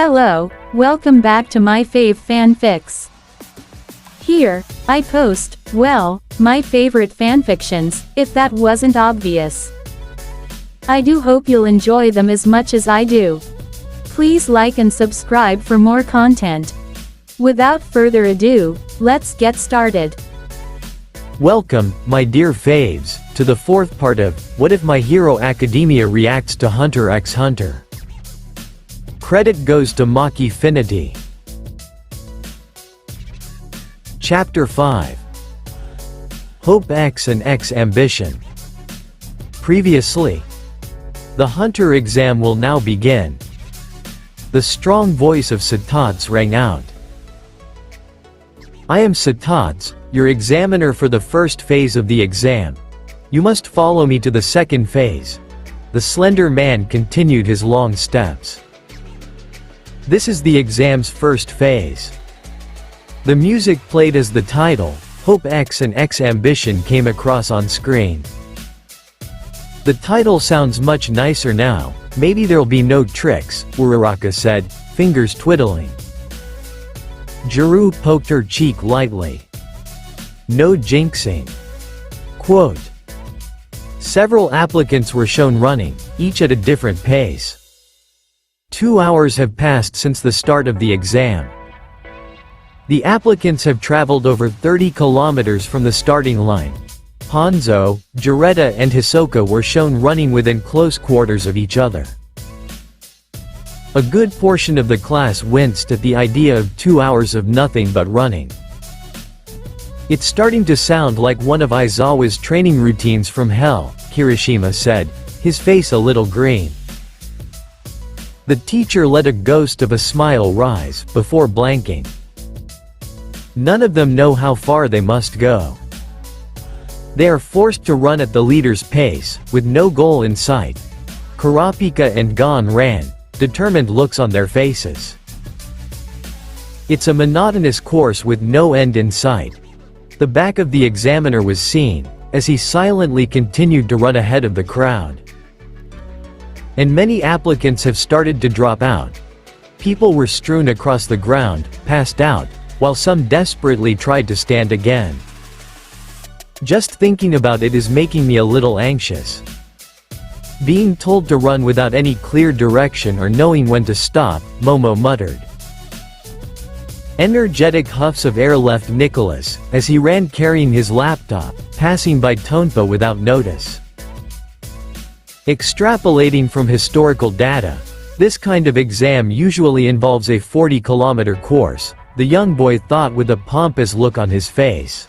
Hello, welcome back to my fave fanfics. Here, I post, well, my favorite fanfictions, if that wasn't obvious. I do hope you'll enjoy them as much as I do. Please like and subscribe for more content. Without further ado, let's get started. Welcome, my dear faves, to the fourth part of What If My Hero Academia Reacts to Hunter x Hunter. Credit goes to Makifinity. Chapter 5. HxH and X Ambition. Previously. The Hunter exam will now begin. The strong voice of Satats rang out. I am Satats, your examiner for the first phase of the exam. You must follow me to the second phase. The slender man continued his long steps. This is the exam's first phase. The music played as the title, HxH and X Ambition, came across on screen. The title sounds much nicer now, maybe there'll be no tricks, Uraraka said, fingers twiddling. Jiru poked her cheek lightly. No jinxing. Quote. Several applicants were shown running, each at a different pace. 2 hours have passed since the start of the exam. The applicants have traveled over 30 kilometers from the starting line. Hanzo, Jareta and Hisoka were shown running within close quarters of each other. A good portion of the class winced at the idea of 2 hours of nothing but running. It's starting to sound like one of Aizawa's training routines from hell, Kirishima said, his face a little green. The teacher let a ghost of a smile rise, before blanking. None of them know how far they must go. They are forced to run at the leader's pace, with no goal in sight. Kurapika and Gon ran, determined looks on their faces. It's a monotonous course with no end in sight. The back of the examiner was seen, as he silently continued to run ahead of the crowd. And many applicants have started to drop out. People were strewn across the ground, passed out, while some desperately tried to stand again. Just thinking about it is making me a little anxious. Being told to run without any clear direction or knowing when to stop, Momo muttered. Energetic huffs of air left Nicholas, as he ran carrying his laptop, passing by Tonpa without notice. Extrapolating from historical data, this kind of exam usually involves a 40-kilometer course, the young boy thought with a pompous look on his face.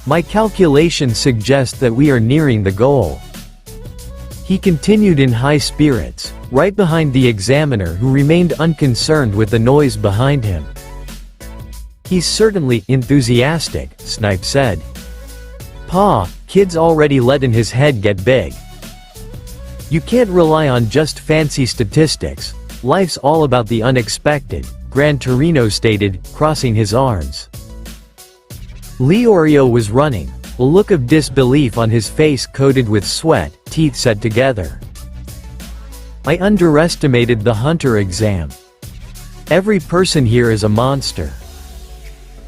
My calculations suggest that we are nearing the goal. He continued in high spirits, right behind the examiner who remained unconcerned with the noise behind him. He's certainly enthusiastic, Snipe said. Pa, kid's already letting his head get big. You can't rely on just fancy statistics, life's all about the unexpected, Gran Torino stated, crossing his arms. Leorio was running, a look of disbelief on his face coated with sweat, teeth set together. I underestimated the Hunter exam. Every person here is a monster.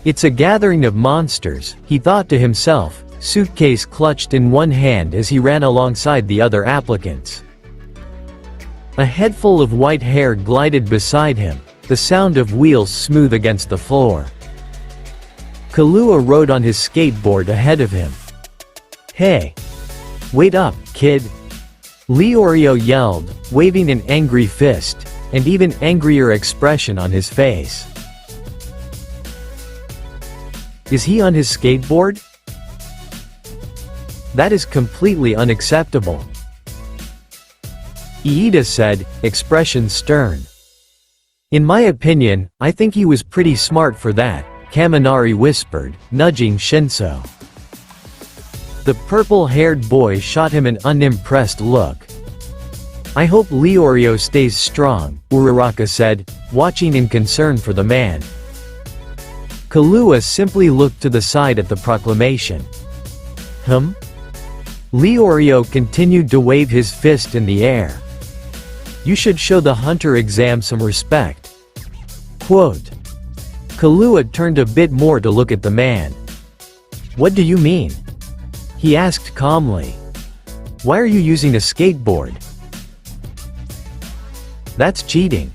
It's a gathering of monsters, he thought to himself, suitcase clutched in one hand as he ran alongside the other applicants. A head full of white hair glided beside him, the sound of wheels smooth against the floor. Kahlua rode on his skateboard ahead of him. Hey! Wait up, kid! Leorio yelled, waving an angry fist, and even angrier expression on his face. Is he on his skateboard? That is completely unacceptable. Iida said, expression stern. In my opinion, I think he was pretty smart for that, Kaminari whispered, nudging Shinso. The purple-haired boy shot him an unimpressed look. I hope Leorio stays strong, Uraraka said, watching in concern for the man. Kahlua simply looked to the side at the proclamation. Leorio continued to wave his fist in the air. You should show the hunter exam some respect. Quote. Kahlua turned a bit more to look at the man. What do you mean? He asked calmly. Why are you using a skateboard? That's cheating.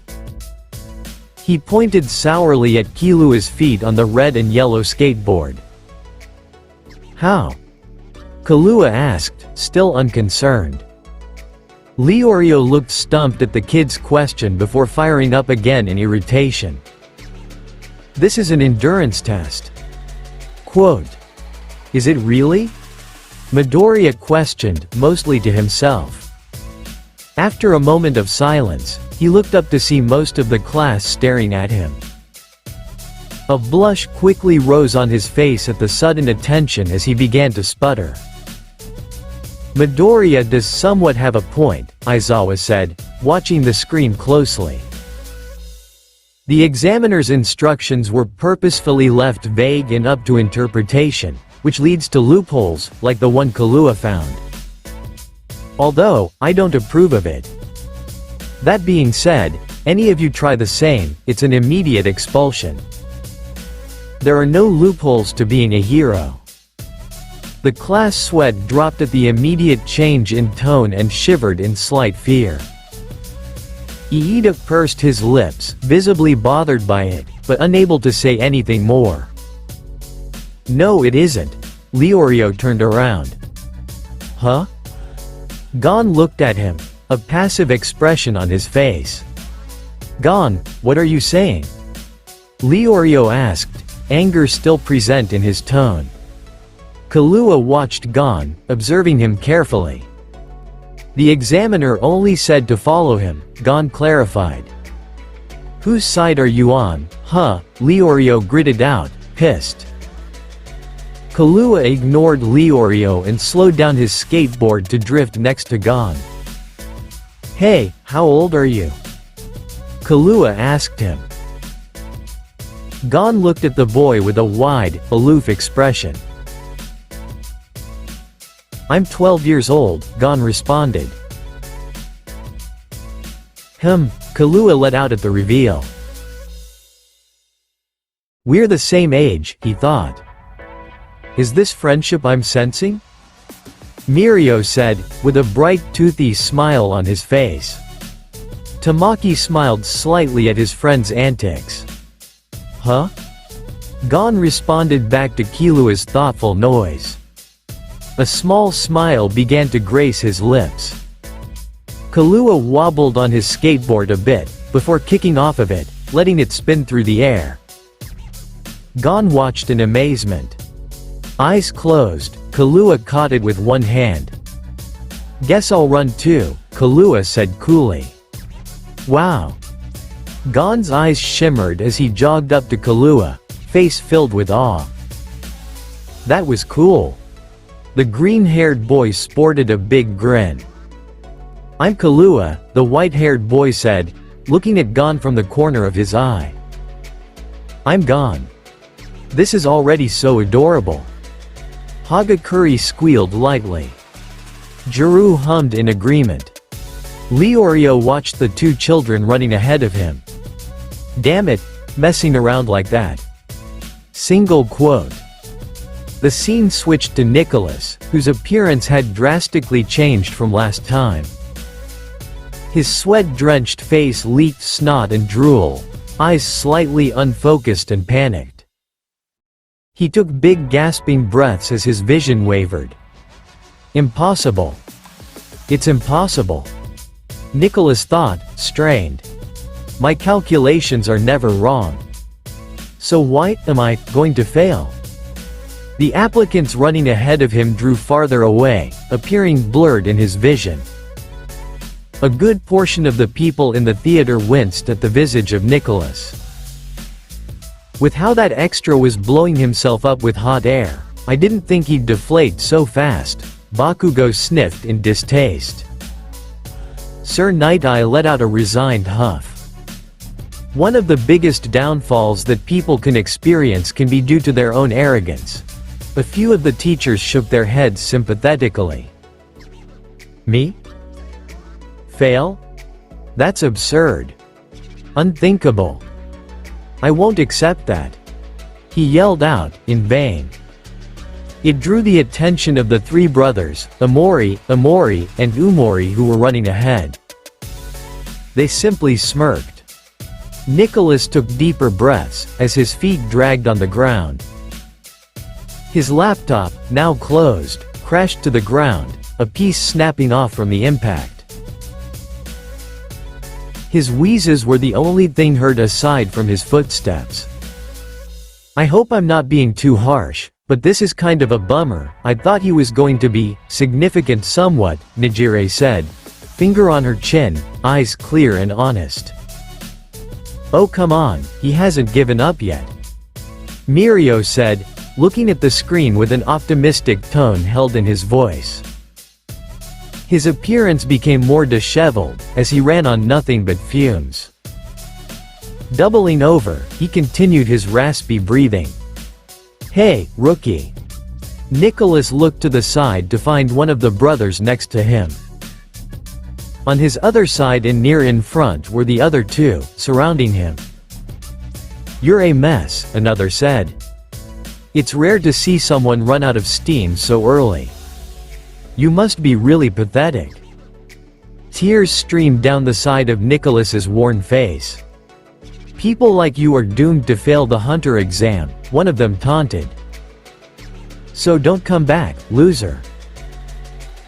He pointed sourly at Kahlua's feet on the red and yellow skateboard. How? Kahlua asked, still unconcerned. Leorio looked stumped at the kid's question before firing up again in irritation. This is an endurance test. Quote. Is it really? Midoriya questioned, mostly to himself. After a moment of silence, he looked up to see most of the class staring at him. A blush quickly rose on his face at the sudden attention as he began to sputter. Midoriya does somewhat have a point, Aizawa said, watching the screen closely. The examiner's instructions were purposefully left vague and up to interpretation, which leads to loopholes, like the one Kahlua found. Although, I don't approve of it. That being said, any of you try the same, it's an immediate expulsion. There are no loopholes to being a hero. The class sweat dropped at the immediate change in tone and shivered in slight fear. Iida pursed his lips, visibly bothered by it, but unable to say anything more. No, it isn't. Leorio turned around. Huh? Gon looked at him, a passive expression on his face. Gon, what are you saying? Leorio asked, anger still present in his tone. Kahlua watched Gon, observing him carefully. The examiner only said to follow him, Gon clarified. Whose side are you on, huh? Leorio gritted out, pissed. Kahlua ignored Leorio and slowed down his skateboard to drift next to Gon. Hey, how old are you? Kahlua asked him. Gon looked at the boy with a wide, aloof expression. I'm 12 years old, Gon responded. Kahlua let out at the reveal. We're the same age, he thought. Is this friendship I'm sensing? Mirio said, with a bright toothy smile on his face. Tamaki smiled slightly at his friend's antics. Huh? Gon responded back to Kahlua's thoughtful noise. A small smile began to grace his lips. Kahlua wobbled on his skateboard a bit, before kicking off of it, letting it spin through the air. Gon watched in amazement. Eyes closed, Kahlua caught it with one hand. Guess I'll run too, Kahlua said coolly. Wow. Gon's eyes shimmered as he jogged up to Kahlua, face filled with awe. That was cool. The green-haired boy sported a big grin. I'm Kahlua, the white-haired boy said, looking at Gon from the corner of his eye. I'm Gon. This is already so adorable. Hagakure squealed lightly. Jiru hummed in agreement. Leorio watched the two children running ahead of him. Damn it, messing around like that. Single quote. The scene switched to Nicholas, whose appearance had drastically changed from last time. His sweat-drenched face leaked snot and drool, eyes slightly unfocused and panicked. He took big gasping breaths as his vision wavered. Impossible. It's impossible. Nicholas thought, strained. My calculations are never wrong. So why am I going to fail? The applicants running ahead of him drew farther away, appearing blurred in his vision. A good portion of the people in the theater winced at the visage of Nicholas. With how that extra was blowing himself up with hot air, I didn't think he'd deflate so fast, Bakugo sniffed in distaste. Sir Night Eye let out a resigned huff. One of the biggest downfalls that people can experience can be due to their own arrogance. A few of the teachers shook their heads sympathetically. Me? Fail? That's absurd. Unthinkable. I won't accept that. He yelled out, in vain. It drew the attention of the three brothers, Amori, and Umori, who were running ahead. They simply smirked. Nicholas took deeper breaths, as his feet dragged on the ground. His laptop, now closed, crashed to the ground, a piece snapping off from the impact. His wheezes were the only thing heard aside from his footsteps. I hope I'm not being too harsh, but this is kind of a bummer. I thought he was going to be significant somewhat, Nijire said, finger on her chin, eyes clear and honest. Oh come on, he hasn't given up yet. Mirio said, looking at the screen with an optimistic tone held in his voice. His appearance became more disheveled, as he ran on nothing but fumes. Doubling over, he continued his raspy breathing. Hey, rookie. Nicholas looked to the side to find one of the brothers next to him. On his other side and near in front were the other two, surrounding him. You're a mess, another said. It's rare to see someone run out of steam so early. You must be really pathetic. Tears streamed down the side of Nicholas's worn face. People like you are doomed to fail the hunter exam, one of them taunted. So don't come back, loser.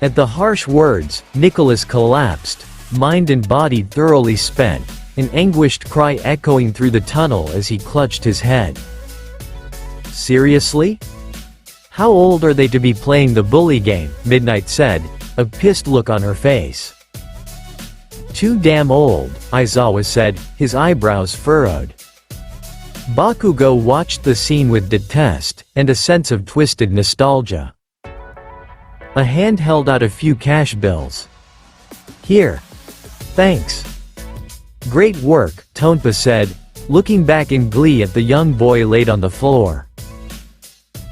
At the harsh words, Nicholas collapsed, mind and body thoroughly spent, an anguished cry echoing through the tunnel as he clutched his head. Seriously? How old are they to be playing the bully game? Midnight said, a pissed look on her face. Too damn old, Aizawa said, his eyebrows furrowed. Bakugo watched the scene with detest, and a sense of twisted nostalgia. A hand held out a few cash bills. Here. Thanks. Great work, Tonpa said, looking back in glee at the young boy laid on the floor.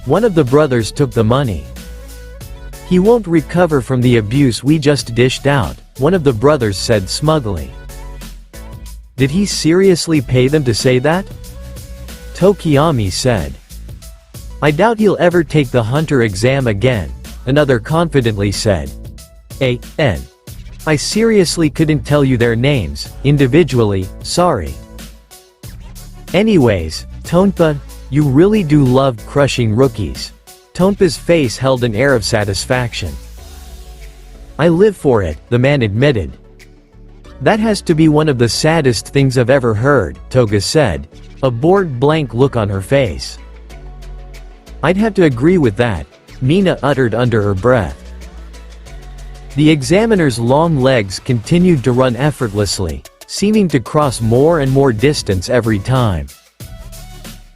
One of the brothers took the money. He won't recover from the abuse we just dished out, one of the brothers said smugly. Did he seriously pay them to say that? Tokiyami said. I doubt he'll ever take the hunter exam again, another confidently said. I seriously couldn't tell you their names, individually, sorry. Anyways, Tonpa, you really do love crushing rookies. Tonpa's face held an air of satisfaction. I live for it, the man admitted. That has to be one of the saddest things I've ever heard, Toga said, a bored blank look on her face. I'd have to agree with that, Mina uttered under her breath. The examiner's long legs continued to run effortlessly, seeming to cross more and more distance every time.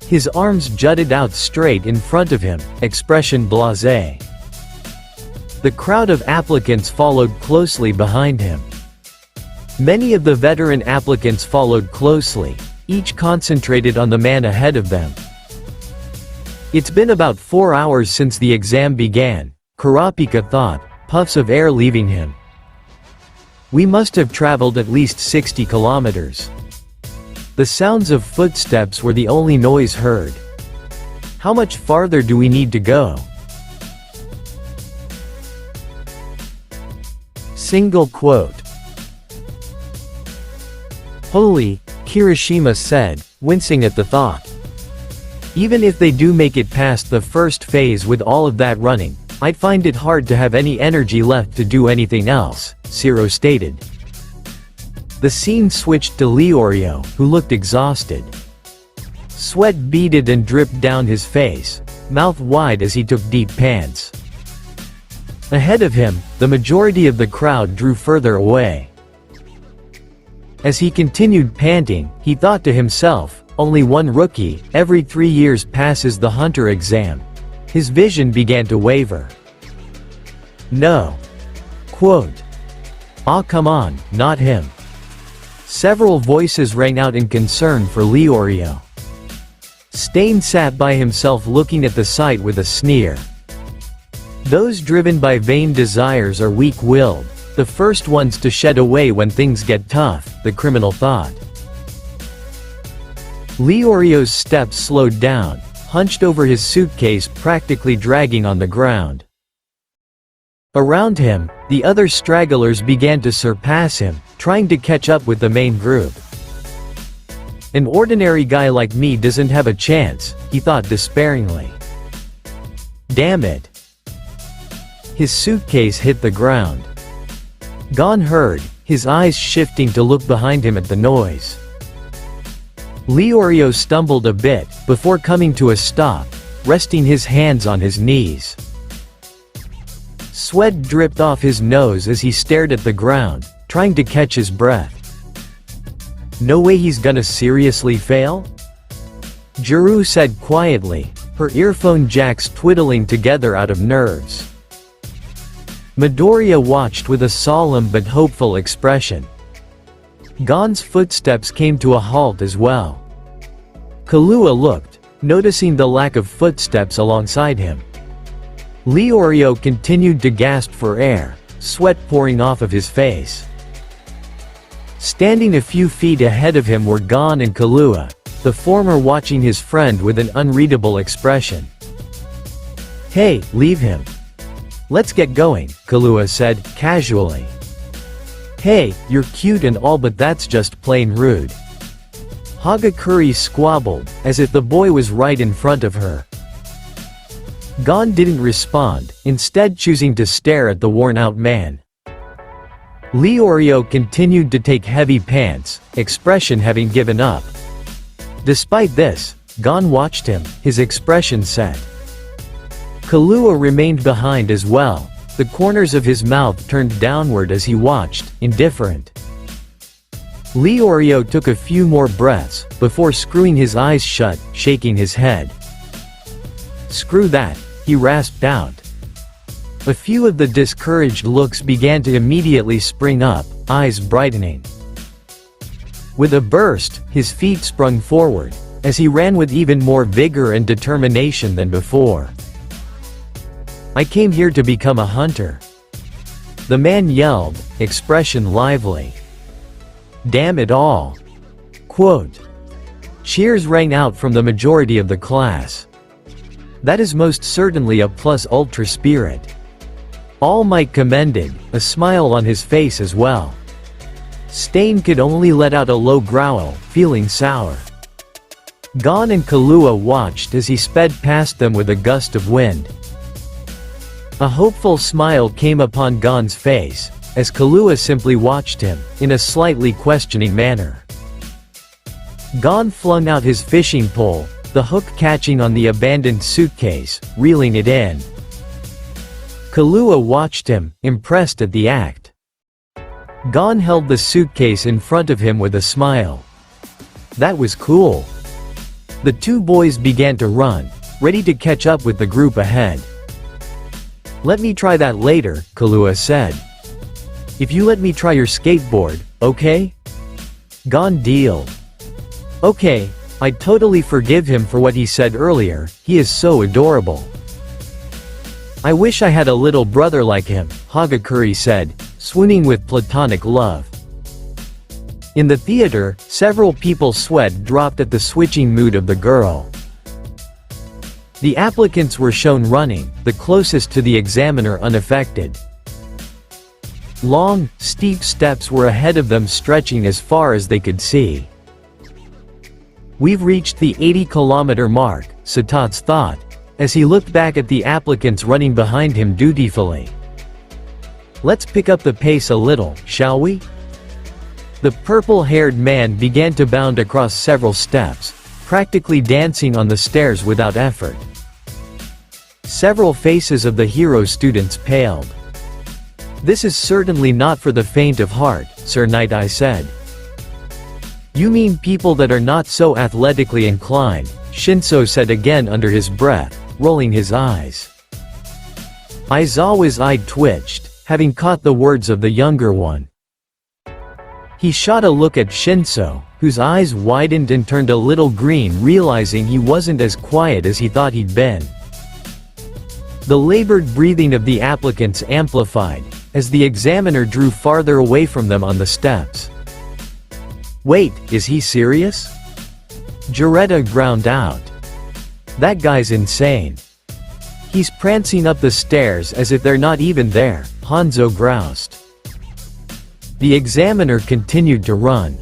His arms jutted out straight in front of him, expression blasé. The crowd of applicants followed closely behind him. Many of the veteran applicants followed closely, each concentrated on the man ahead of them. It's been about 4 hours since the exam began, Kurapika thought, puffs of air leaving him. We must have traveled at least 60 kilometers. The sounds of footsteps were the only noise heard. How much farther do we need to go? Single quote. Holy, Kirishima said, wincing at the thought. Even if they do make it past the first phase with all of that running, I'd find it hard to have any energy left to do anything else, Zero stated. The scene switched to Leorio, who looked exhausted. Sweat beaded and dripped down his face, mouth wide as he took deep pants. Ahead of him, the majority of the crowd drew further away. As he continued panting, he thought to himself, only one rookie, every 3 years passes the hunter exam. His vision began to waver. No. Quote. Ah come on, not him. Several voices rang out in concern for Leorio. Stain sat by himself looking at the sight with a sneer. Those driven by vain desires are weak-willed, The first ones to shed away when things get tough, the criminal thought. Leorio's steps slowed down, hunched over his suitcase, practically dragging on the ground. Around him, the other stragglers began to surpass him, trying to catch up with the main group. An ordinary guy like me doesn't have a chance, he thought despairingly. Damn it. His suitcase hit the ground. Gon heard, his eyes shifting to look behind him at the noise. Leorio stumbled a bit, before coming to a stop, resting his hands on his knees. Sweat dripped off his nose as he stared at the ground, trying to catch his breath. No way he's gonna seriously fail? Juru said quietly, her earphone jacks twiddling together out of nerves. Midoriya watched with a solemn but hopeful expression. Gon's footsteps came to a halt as well. Killua looked, noticing the lack of footsteps alongside him. Leorio continued to gasp for air, sweat pouring off of his face. Standing a few feet ahead of him were Gon and Killua, the former watching his friend with an unreadable expression. Hey, leave him. Let's get going, Killua said, casually. Hey, you're cute and all, but that's just plain rude. Hagakure squabbled, as if the boy was right in front of her. Gon didn't respond, instead choosing to stare at the worn-out man. Leorio continued to take heavy pants, expression having given up. Despite this, Gon watched him, his expression set. Killua remained behind as well, the corners of his mouth turned downward as he watched, indifferent. Leorio took a few more breaths, before screwing his eyes shut, shaking his head. Screw that, he rasped out. A few of the discouraged looks began to immediately spring up, eyes brightening. With a burst, his feet sprung forward, as he ran with even more vigor and determination than before. I came here to become a hunter. The man yelled, expression lively. Damn it all. Quote. Cheers rang out from the majority of the class. That is most certainly a plus ultra spirit. All Might commended, a smile on his face as well. Stain could only let out a low growl, feeling sour. Gon and Killua watched as he sped past them with a gust of wind. A hopeful smile came upon Gon's face, as Killua simply watched him, in a slightly questioning manner. Gon flung out his fishing pole, the hook catching on the abandoned suitcase, reeling it in. Killua watched him, impressed at the act. Gon held the suitcase in front of him with a smile. That was cool. The two boys began to run, ready to catch up with the group ahead. Let me try that later, Killua said. If you let me try your skateboard, okay? Gon dealed. Okay, I totally forgive him for what he said earlier, he is so adorable. I wish I had a little brother like him, Hagakure said, swooning with platonic love. In the theater, several people's sweat dropped at the switching mood of the girl. The applicants were shown running, the closest to the examiner unaffected. Long, steep steps were ahead of them, stretching as far as they could see. We've reached the 80-kilometer mark, Satats thought, as he looked back at the applicants running behind him dutifully. Let's pick up the pace a little, shall we? The purple-haired man began to bound across several steps, practically dancing on the stairs without effort. Several faces of the hero students paled. This is certainly not for the faint of heart, Sir Night Eye said. You mean people that are not so athletically inclined, Shinso said again under his breath, rolling his eyes. Aizawa's eye twitched, having caught the words of the younger one. He shot a look at Shinso, whose eyes widened and turned a little green, realizing he wasn't as quiet as he thought he'd been. The labored breathing of the applicants amplified, as the examiner drew farther away from them on the steps. "Wait, is he serious?" Jaretta ground out. "That guy's insane. He's prancing up the stairs as if they're not even there," Hanzo groused. The examiner continued to run.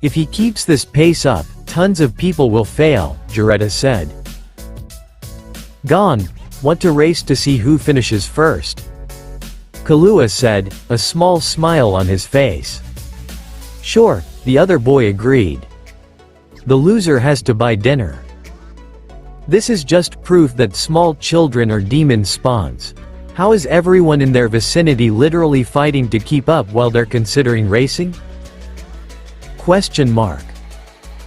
"If he keeps this pace up, tons of people will fail," Jaretta said. "Gone, want to race to see who finishes first?" Kahlua said, a small smile on his face. "Sure," the other boy agreed. "The loser has to buy dinner." This is just proof that small children are demon spawns. How is everyone in their vicinity literally fighting to keep up while they're considering racing? Question mark.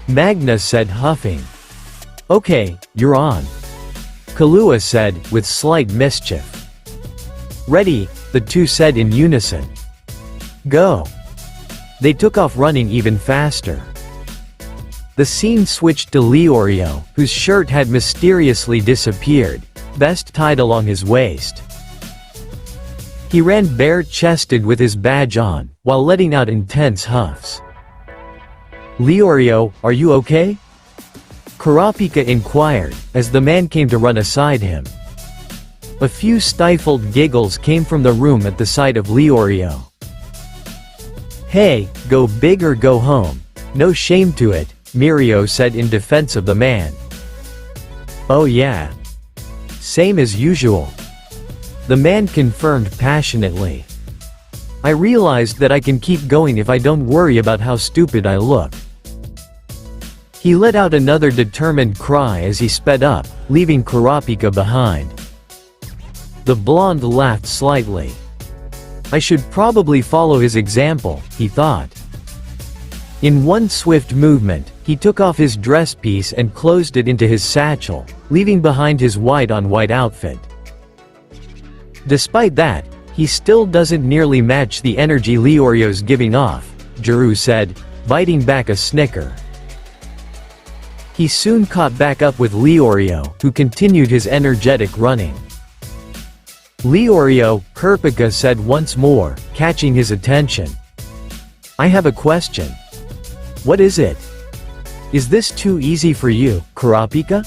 Magna said, huffing. "Okay, you're on." Kahlua said, with slight mischief. "Ready," the two said in unison. "Go." They took off running even faster. The scene switched to Leorio, whose shirt had mysteriously disappeared, vest tied along his waist. He ran bare-chested with his badge on, while letting out intense huffs. "Leorio, are you okay?" Kurapika inquired, as the man came to run aside him. A few stifled giggles came from the room at the sight of Leorio. "Hey, go big or go home. No shame to it," Mirio said in defense of the man. "Oh yeah. Same as usual." The man confirmed passionately. "I realized that I can keep going if I don't worry about how stupid I look." He let out another determined cry as he sped up, leaving Kurapika behind. The blonde laughed slightly. "I should probably follow his example," he thought. In one swift movement, he took off his dress piece and closed it into his satchel, leaving behind his white-on-white outfit. Despite that, he still doesn't nearly match the energy Leorio's giving off, Juru said, biting back a snicker. He soon caught back up with Leorio, who continued his energetic running. "Leorio," Kurapika said once more, catching his attention. "I have a question." "What is it?" "Is this too easy for you, Kurapika?"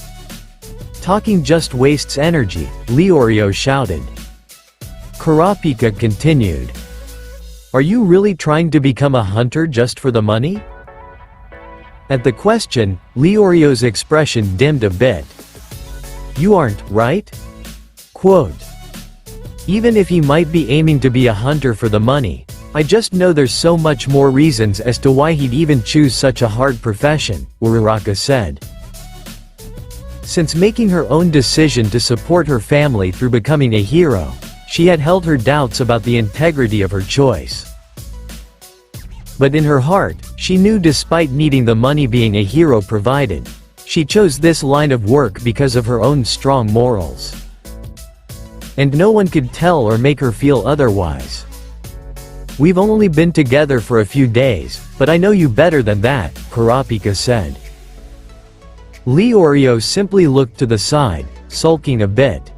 "Talking just wastes energy," Leorio shouted. Kurapika continued. "Are you really trying to become a hunter just for the money?" At the question, Leorio's expression dimmed a bit. "You aren't, right?" Quote. "Even if he might be aiming to be a hunter for the money, I just know there's so much more reasons as to why he'd even choose such a hard profession," Uraraka said. Since making her own decision to support her family through becoming a hero, she had held her doubts about the integrity of her choice. But in her heart, she knew despite needing the money being a hero provided, she chose this line of work because of her own strong morals. And no one could tell or make her feel otherwise. "We've only been together for a few days, but I know you better than that," Kurapika said. Leorio simply looked to the side, sulking a bit.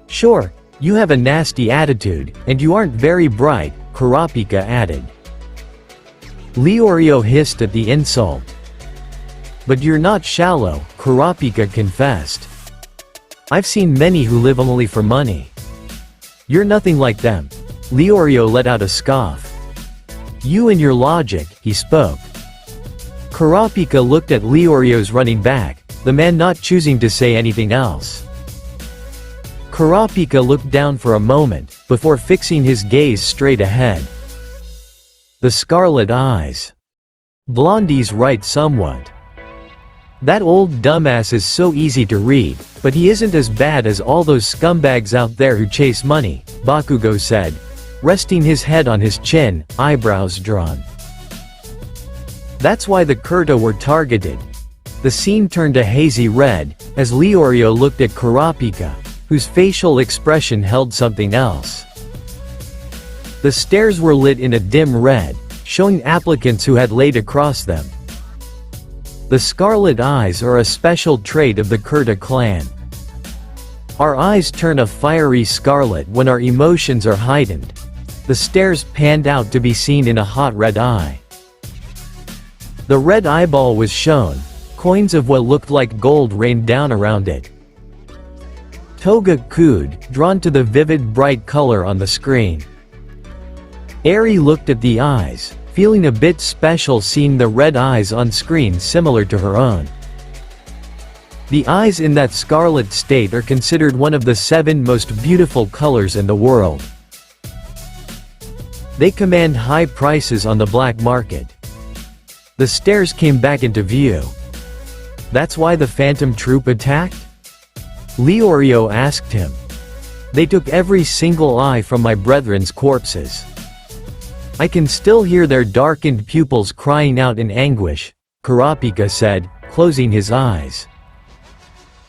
"Sure, you have a nasty attitude, and you aren't very bright," Kurapika added. Leorio hissed at the insult. "But you're not shallow," Kurapika confessed. "I've seen many who live only for money." "You're nothing like them." Leorio let out a scoff. "You and your logic," he spoke. Kurapika looked at Leorio's running back, the man not choosing to say anything else. Kurapika looked down for a moment, before fixing his gaze straight ahead. The scarlet eyes. Blondie's right somewhat. "That old dumbass is so easy to read, but he isn't as bad as all those scumbags out there who chase money," Bakugo said, resting his head on his chin, eyebrows drawn. "That's why the Kurta were targeted." The scene turned a hazy red, as Leorio looked at Kurapika, whose facial expression held something else. The stairs were lit in a dim red, showing applicants who had laid across them. The scarlet eyes are a special trait of the Kurta clan. Our eyes turn a fiery scarlet when our emotions are heightened. The stairs panned out to be seen in a hot red eye. The red eyeball was shown. Coins of what looked like gold rained down around it. Toga cooed, drawn to the vivid bright color on the screen. Eri looked at the eyes, feeling a bit special seeing the red eyes on screen similar to her own. The eyes in that scarlet state are considered one of the 7 most beautiful colors in the world. They command high prices on the black market. The stairs came back into view. That's why the Phantom Troop attacked? Leorio asked him. They took every single eye from my brethren's corpses. I can still hear their darkened pupils crying out in anguish, Kurapika said, closing his eyes.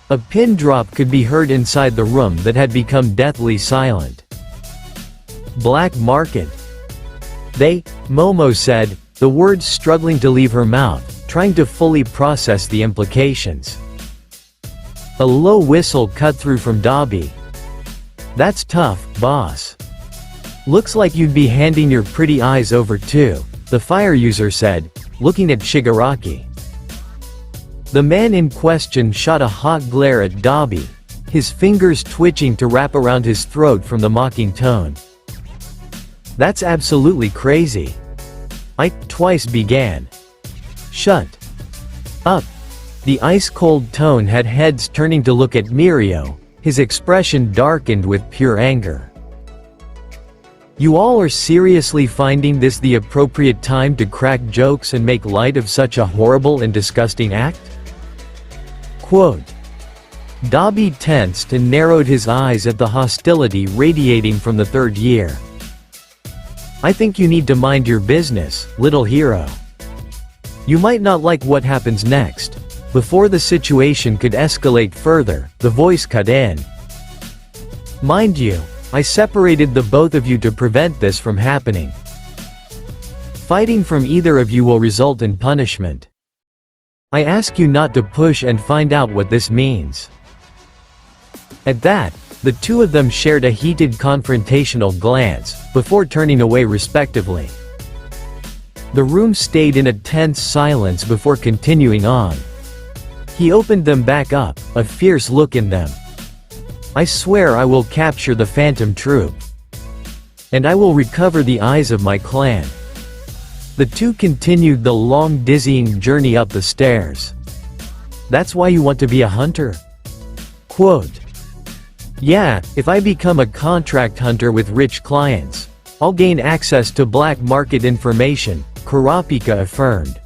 A pin drop could be heard inside the room that had become deathly silent. Black market. Momo said, the words struggling to leave her mouth, trying to fully process the implications. A low whistle cut through from Dabi. That's tough, boss. Looks like you'd be handing your pretty eyes over too, the fire user said, looking at Shigaraki. The man in question shot a hot glare at Dabi, his fingers twitching to wrap around his throat from the mocking tone. That's absolutely crazy. I twice began. Shut up. The ice-cold tone had heads turning to look at Mirio, his expression darkened with pure anger. You all are seriously finding this the appropriate time to crack jokes and make light of such a horrible and disgusting act? Quote. Dabi tensed and narrowed his eyes at the hostility radiating from the third year. I think you need to mind your business, little hero. You might not like what happens next. Before the situation could escalate further, the voice cut in. Mind you, I separated the both of you to prevent this from happening. Fighting from either of you will result in punishment. I ask you not to push and find out what this means. At that, the two of them shared a heated confrontational glance, before turning away respectively. The room stayed in a tense silence before continuing on. He opened them back up, a fierce look in them. I swear I will capture the Phantom Troop. And I will recover the eyes of my clan. The two continued the long dizzying journey up the stairs. That's why you want to be a hunter? Quote. Yeah, if I become a contract hunter with rich clients, I'll gain access to black market information, Kurapika affirmed.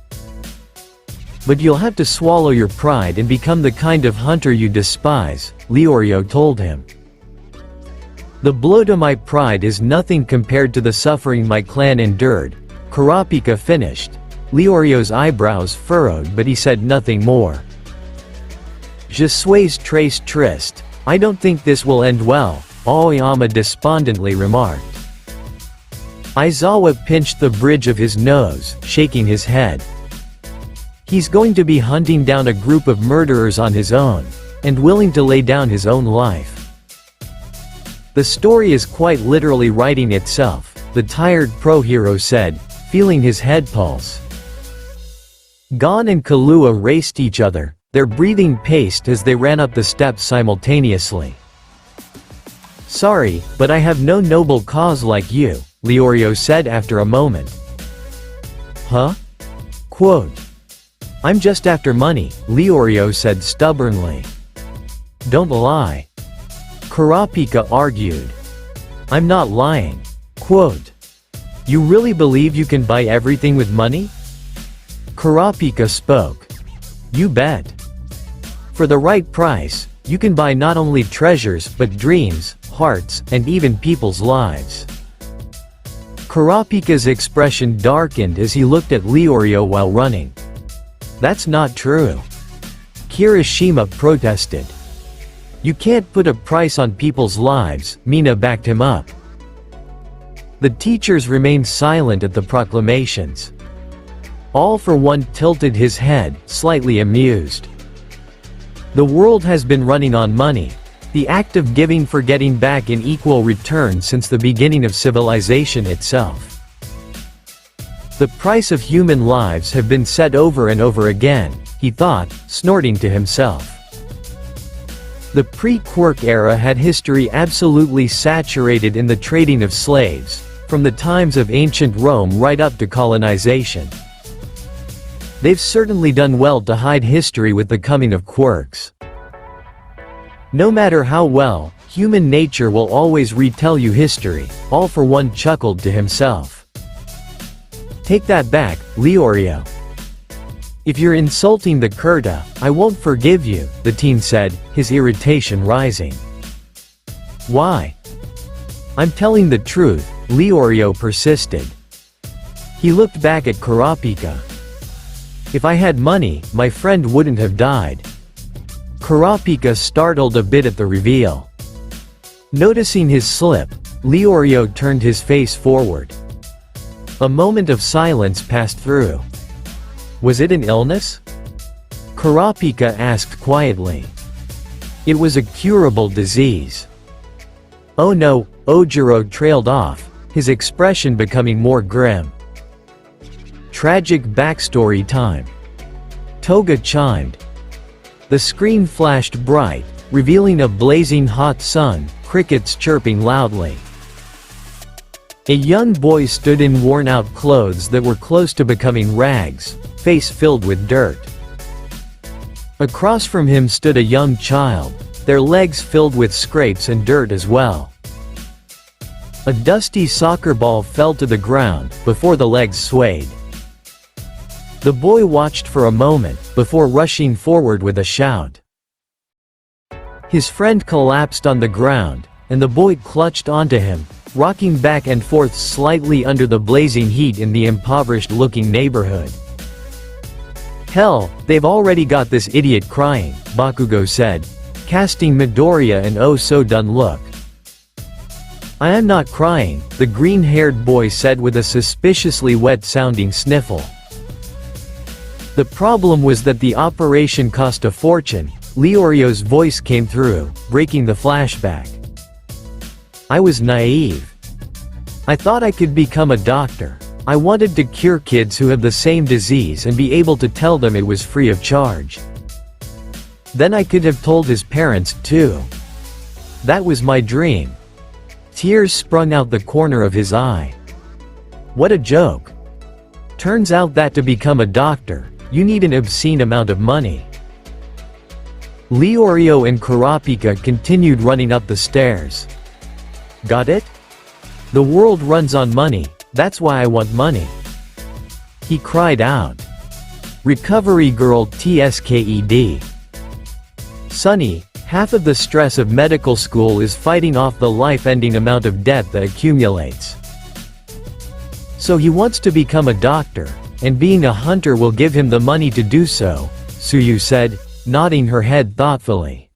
But you'll have to swallow your pride and become the kind of hunter you despise, Leorio told him. The blow to my pride is nothing compared to the suffering my clan endured, Kurapika finished. Leorio's eyebrows furrowed but he said nothing more. Je suis très triste. I don't think this will end well, Aoyama despondently remarked. Aizawa pinched the bridge of his nose, shaking his head. He's going to be hunting down a group of murderers on his own, and willing to lay down his own life. The story is quite literally writing itself, the tired pro-hero said, feeling his head pulse. Gon and Kahlua raced each other, their breathing paced as they ran up the steps simultaneously. Sorry, but I have no noble cause like you, Leorio said after a moment. Huh? Quote. I'm just after money, Leorio said stubbornly. Don't lie. Kurapika argued. I'm not lying. Quote. You really believe you can buy everything with money? Kurapika spoke. You bet. For the right price, you can buy not only treasures but dreams, hearts, and even people's lives. Kurapika's expression darkened as he looked at Leorio while running. That's not true. Kirishima protested. You can't put a price on people's lives, Mina backed him up. The teachers remained silent at the proclamations. All for one tilted his head, slightly amused. The world has been running on money. The act of giving for getting back in equal return since the beginning of civilization itself. The price of human lives have been set over and over again, he thought, snorting to himself. The pre-Quark era had history absolutely saturated in the trading of slaves, from the times of ancient Rome right up to colonization. They've certainly done well to hide history with the coming of quarks. No matter how well, human nature will always retell you history, all for one chuckled to himself. Take that back, Leorio. If you're insulting the Kurta, I won't forgive you, the teen said, his irritation rising. Why? I'm telling the truth, Leorio persisted. He looked back at Kurapika. If I had money, my friend wouldn't have died. Kurapika startled a bit at the reveal. Noticing his slip, Leorio turned his face forward. A moment of silence passed through. Was it an illness? Kurapika asked quietly. It was a curable disease. Oh no, Ojiro trailed off, his expression becoming more grim. Tragic backstory time. Toga chimed. The screen flashed bright, revealing a blazing hot sun, crickets chirping loudly. A young boy stood in worn-out clothes that were close to becoming rags, face filled with dirt. Across from him stood a young child, their legs filled with scrapes and dirt as well. A dusty soccer ball fell to the ground, before the legs swayed. The boy watched for a moment, before rushing forward with a shout. His friend collapsed on the ground, and the boy clutched onto him, rocking back and forth slightly under the blazing heat in the impoverished-looking neighborhood. Hell, they've already got this idiot crying, Bakugo said, casting Midoriya an oh-so-done look. I am not crying, the green-haired boy said with a suspiciously wet-sounding sniffle. The problem was that the operation cost a fortune, Leorio's voice came through, breaking the flashback. I was naive. I thought I could become a doctor. I wanted to cure kids who have the same disease and be able to tell them it was free of charge. Then I could have told his parents, too. That was my dream. Tears sprung out the corner of his eye. What a joke. Turns out that to become a doctor, you need an obscene amount of money. Leorio and Kurapika continued running up the stairs. Got it? The world runs on money, that's why I want money. He cried out. Recovery girl TSKED. Sonny, half of the stress of medical school is fighting off the life-ending amount of debt that accumulates. So he wants to become a doctor, and being a hunter will give him the money to do so, Suyu said, nodding her head thoughtfully.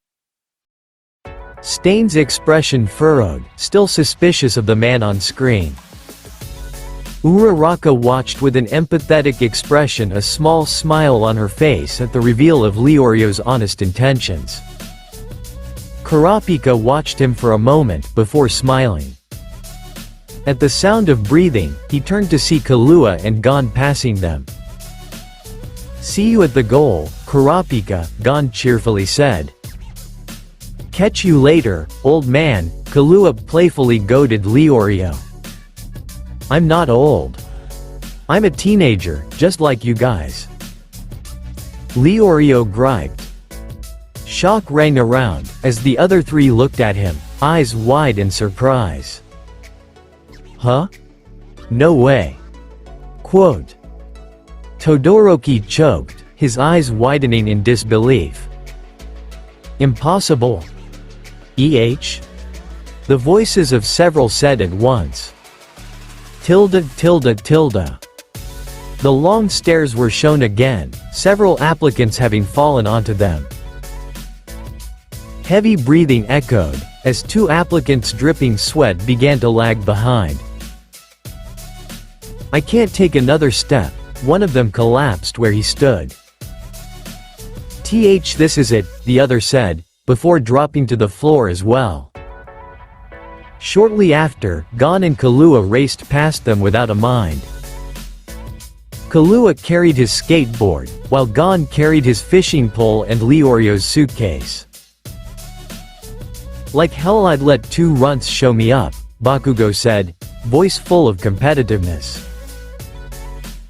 Stain's expression furrowed, still suspicious of the man on screen. Uraraka watched with an empathetic expression, a small smile on her face at the reveal of Leorio's honest intentions. Kurapika watched him for a moment before smiling. At the sound of breathing, he turned to see Kahlua and Gon passing them. See you at the goal, Kurapika, Gon cheerfully said. Catch you later, old man, Kahlua playfully goaded Leorio. I'm not old. I'm a teenager, just like you guys. Leorio griped. Shock rang around, as the other three looked at him, eyes wide in surprise. Huh? No way. Quote. Todoroki choked, his eyes widening in disbelief. Impossible. The voices of several said at once. Tilde. The long stairs were shown again, several applicants having fallen onto them. Heavy breathing echoed, as two applicants dripping sweat began to lag behind. I can't take another step, one of them collapsed where he stood. This is it, the other said, before dropping to the floor as well. Shortly after, Gon and Kahlua raced past them without a mind. Kahlua carried his skateboard, while Gon carried his fishing pole and Leorio's suitcase. "Like hell I'd let two runts show me up," Bakugo said, voice full of competitiveness.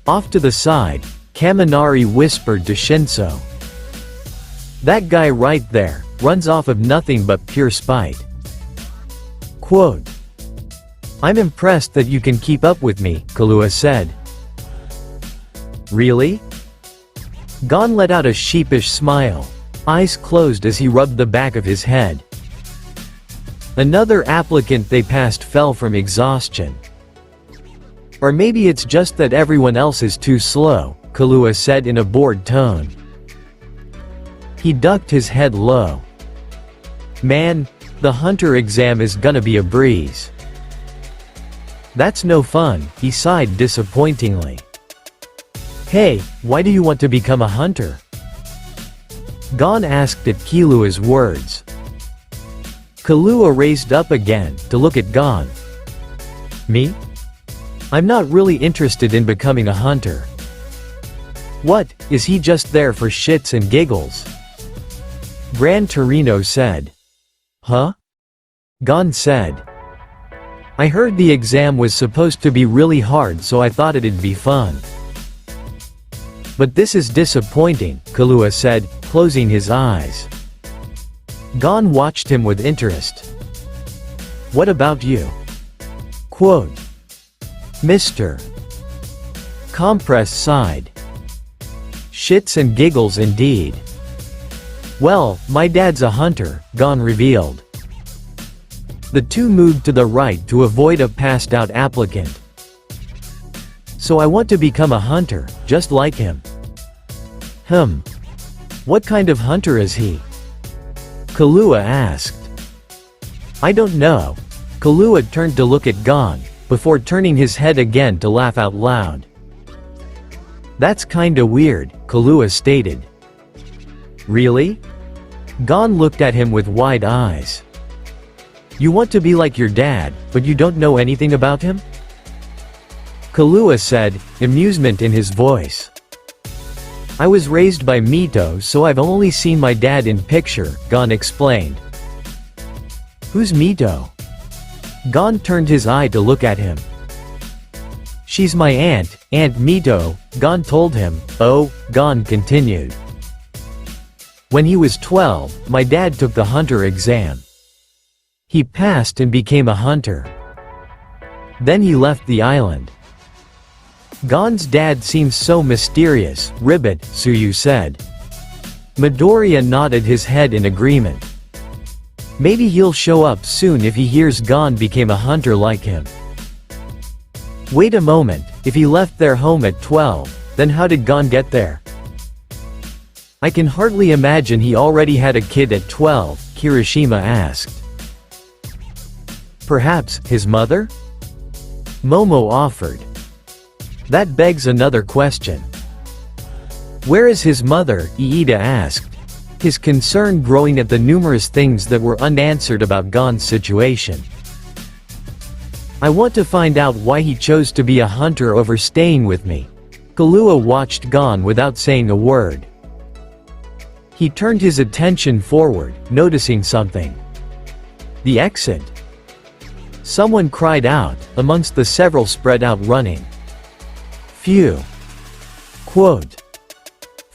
Off to the side, Kaminari whispered to Shinso. "That guy right there, runs off of nothing but pure spite." Quote, "I'm impressed that you can keep up with me," Kahlua said. "Really?" Gon let out a sheepish smile, eyes closed as he rubbed the back of his head. Another applicant they passed fell from exhaustion. "Or maybe it's just that everyone else is too slow," Kahlua said in a bored tone. He ducked his head low. "Man, the hunter exam is gonna be a breeze." "That's no fun," he sighed disappointingly. "Hey, why do you want to become a hunter?" Gon asked at Killua's words. Kahlua raised up again, to look at Gon. "Me? I'm not really interested in becoming a hunter." "What, is he just there for shits and giggles?" Gran Torino said. "Huh?" Gon said. "I heard the exam was supposed to be really hard, so I thought it'd be fun." "But this is disappointing," Kahlua said, closing his eyes. Gon watched him with interest. "What about you?" Quote, "Mr. Compress sighed. Shits and giggles indeed." "Well, my dad's a hunter," Gon revealed. The two moved to the right to avoid a passed-out applicant. "So I want to become a hunter, just like him." What kind of hunter is he?" Kahlua asked. "I don't know." Kahlua turned to look at Gon, before turning his head again to laugh out loud. "That's kinda weird," Kahlua stated. "Really?" Gon looked at him with wide eyes. "You want to be like your dad, but you don't know anything about him?" Kahlua said, amusement in his voice. "I was raised by Mito, so I've only seen my dad in picture," Gon explained. "Who's Mito?" Gon turned his eye to look at him. "She's my aunt, Aunt Mito," Gon told him. "Oh," Gon continued. "When he was 12, my dad took the hunter exam. He passed and became a hunter. Then he left the island." "Gon's dad seems so mysterious, Ribbit," Suyu said. Midoriya nodded his head in agreement. "Maybe he'll show up soon if he hears Gon became a hunter like him." "Wait a moment, if he left their home at 12, then how did Gon get there?" "I can hardly imagine he already had a kid at 12, Kirishima asked. "Perhaps, his mother?" Momo offered. "That begs another question." "Where is his mother?" Iida asked, his concern growing at the numerous things that were unanswered about Gon's situation. "I want to find out why he chose to be a hunter over staying with me." Kahlua watched Gon without saying a word. He turned his attention forward, noticing something. "The exit!" Someone cried out, amongst the several spread out running. "Phew." Quote,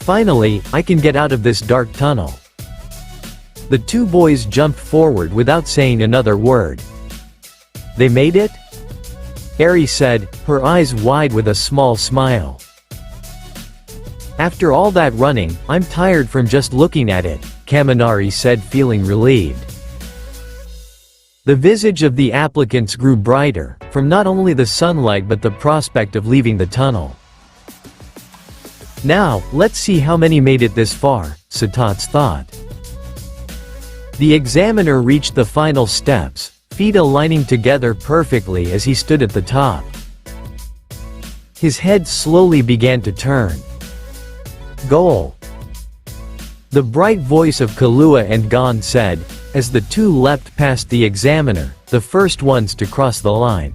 "Finally, I can get out of this dark tunnel." The two boys jumped forward without saying another word. "They made it?" Eri said, her eyes wide with a small smile. "After all that running, I'm tired from just looking at it," Kaminari said, feeling relieved. The visage of the applicants grew brighter, from not only the sunlight but the prospect of leaving the tunnel. "Now, let's see how many made it this far," Satats thought. The examiner reached the final steps, feet aligning together perfectly as he stood at the top. His head slowly began to turn. Goal. The bright voice of Kahlua and Gon said, as the two leapt past the examiner, the first ones to cross the line.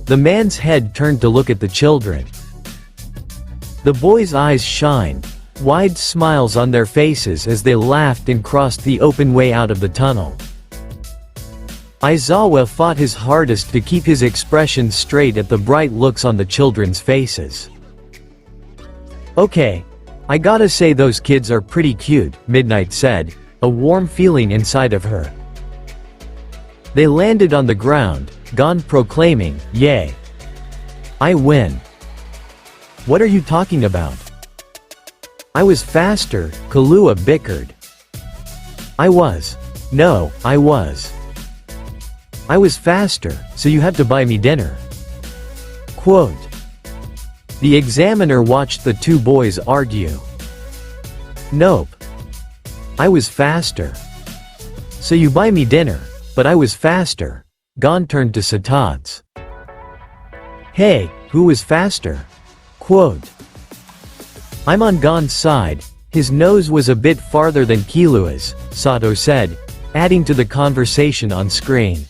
The man's head turned to look at the children. The boys' eyes shined, wide smiles on their faces as they laughed and crossed the open way out of the tunnel. Aizawa fought his hardest to keep his expression straight at the bright looks on the children's faces. "Okay, I gotta say those kids are pretty cute," Midnight said, a warm feeling inside of her. They landed on the ground, Gon proclaiming, "Yay! I win." "What are you talking about?" "I was faster," Kahlua bickered. "I was. No, I was. I was faster, so you had to buy me dinner." Quote. The examiner watched the two boys argue. "Nope. I was faster. So you buy me dinner, but I was faster." Gon turned to Satats. "Hey, who was faster?" Quote. "I'm on Gon's side. His nose was a bit farther than Killua's," Sato said, adding to the conversation on screen.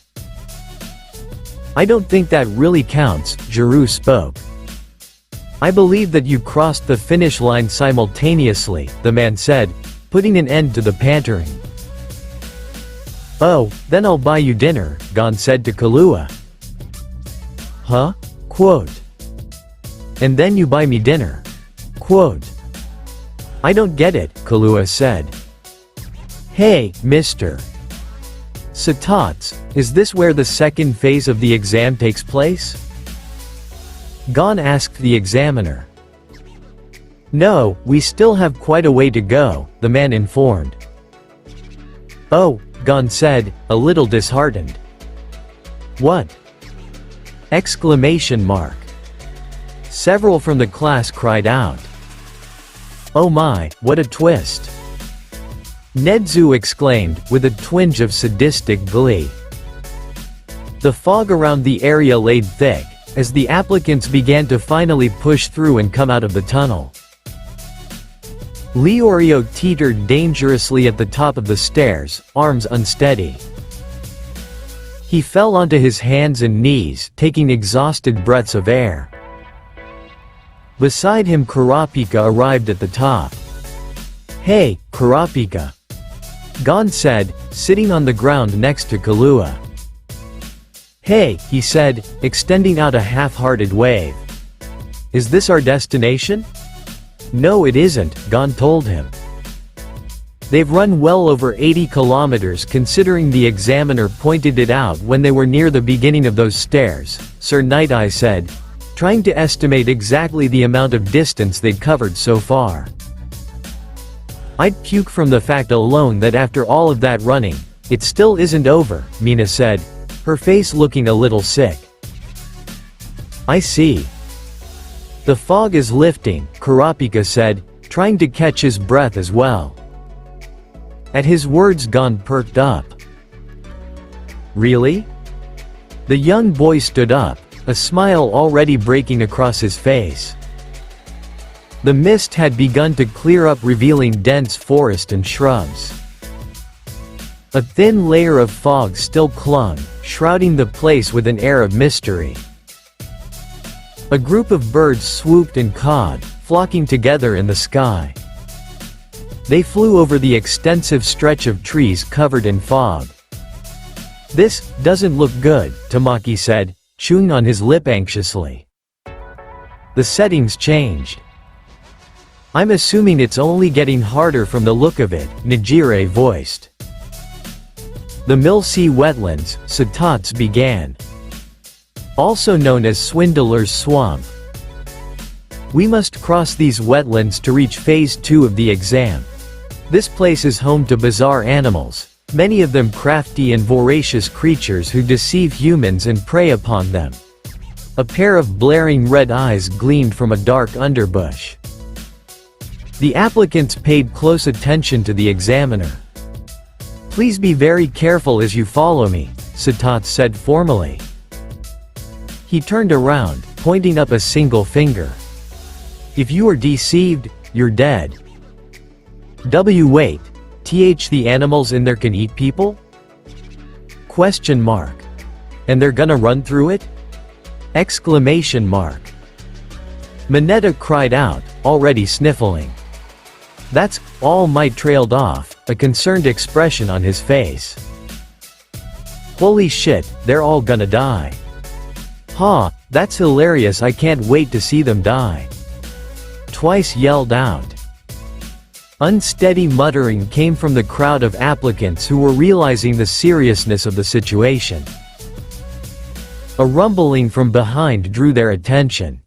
"I don't think that really counts," Jiru spoke. "I believe that you crossed the finish line simultaneously," the man said, putting an end to the bantering. "Oh, then I'll buy you dinner," Gon said to Kahlua. "Huh?" Quote. "And then you buy me dinner." Quote. "I don't get it," Kahlua said. "Hey, mister. Satats, is this where the second phase of the exam takes place?" Gon asked the examiner. "No, we still have quite a way to go," the man informed. "Oh," Gon said, a little disheartened. "What?" Exclamation mark. Several from the class cried out. "Oh my, what a twist!" Nedzu exclaimed, with a twinge of sadistic glee. The fog around the area laid thick, as the applicants began to finally push through and come out of the tunnel. Leorio teetered dangerously at the top of the stairs, arms unsteady. He fell onto his hands and knees, taking exhausted breaths of air. Beside him Kurapika arrived at the top. "Hey, Kurapika," Gon said, sitting on the ground next to Kahlua. "Hey," he said, extending out a half-hearted wave. "Is this our destination?" "No it isn't," Gon told him. They've run well over 80 kilometers considering the examiner pointed it out when they were near the beginning of those stairs, Sir Night Eye said, trying to estimate exactly the amount of distance they'd covered so far. "I'd puke from the fact alone that after all of that running, it still isn't over," Mina said, her face looking a little sick. "I see. The fog is lifting," Kurapika said, trying to catch his breath as well. At his words Gon perked up. "Really?" The young boy stood up, a smile already breaking across his face. The mist had begun to clear up, revealing dense forest and shrubs. A thin layer of fog still clung, shrouding the place with an air of mystery. A group of birds swooped and cawed, flocking together in the sky. They flew over the extensive stretch of trees covered in fog. "This doesn't look good," Tamaki said, chewing on his lip anxiously. "The settings changed. I'm assuming it's only getting harder from the look of it," Nijire voiced. "The Mill Sea Wetlands," Satats began. "Also known as Swindler's Swamp. We must cross these wetlands to reach Phase 2 of the exam. This place is home to bizarre animals, many of them crafty and voracious creatures who deceive humans and prey upon them." A pair of blaring red eyes gleamed from a dark underbush. The applicants paid close attention to the examiner. "Please be very careful as you follow me," Satats said formally. He turned around, pointing up a single finger. "If you are deceived, you're dead." Wait. The animals in there can eat people? Question mark. And they're gonna run through it? Exclamation mark. Mineta cried out, already sniffling. That's all Might trailed off, a concerned expression on his face. Holy shit, they're all gonna die. Ha, that's hilarious, I can't wait to see them die. Twice yelled out. Unsteady muttering came from the crowd of applicants who were realizing the seriousness of the situation. A rumbling from behind drew their attention.